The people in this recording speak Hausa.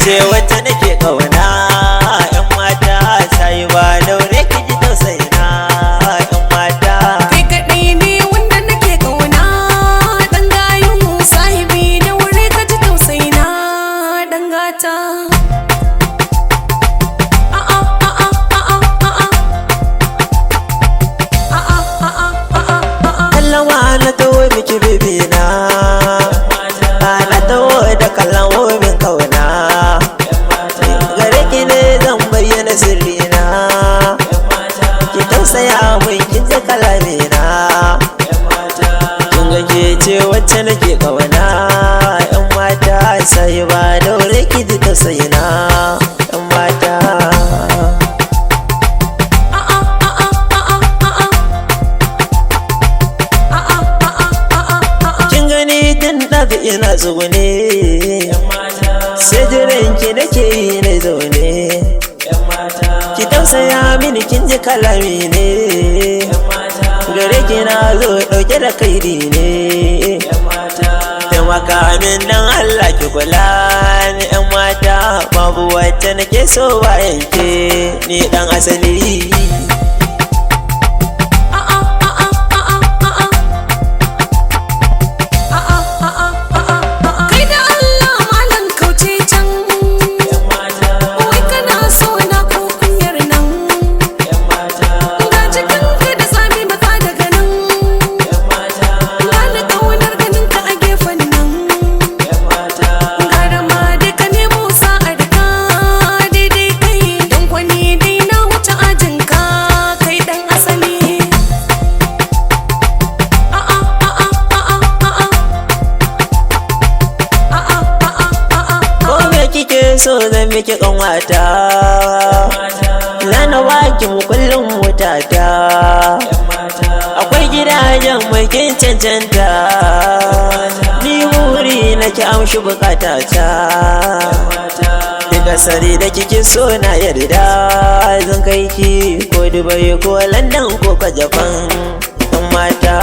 ce wacce nake kauna yan mata sai ba daure ki ji tausayina yan mata kai kadai ne wanda nake kauna dan gayu sahibi daure ka ji tausayina dan gata kallawa na tawo miki bibina na tawo da kallawo min kauna sirrina ki tausaya mun kin ji kalamina kin ga ke ce wacce nake kauna yan mata sai ba daure ki ji tausayina yan mata kin gani tun daga ina tsugune sai jiran ki nake yi na zaune ki tausaya mini kin ji kalami ne gare ki na zo dauke da kairi ne taimaka min dan Allah ki kula ni yan mata babu wacce nake so bayan ke ni dan asali so zan miki kanwata na baki mu kullum mutata akwai gidajen mai kin cancanta ni muri nake amshi bukatata daga sare da kike so na yarda zan kai ki ko Dubai ko London ko ka Japan mata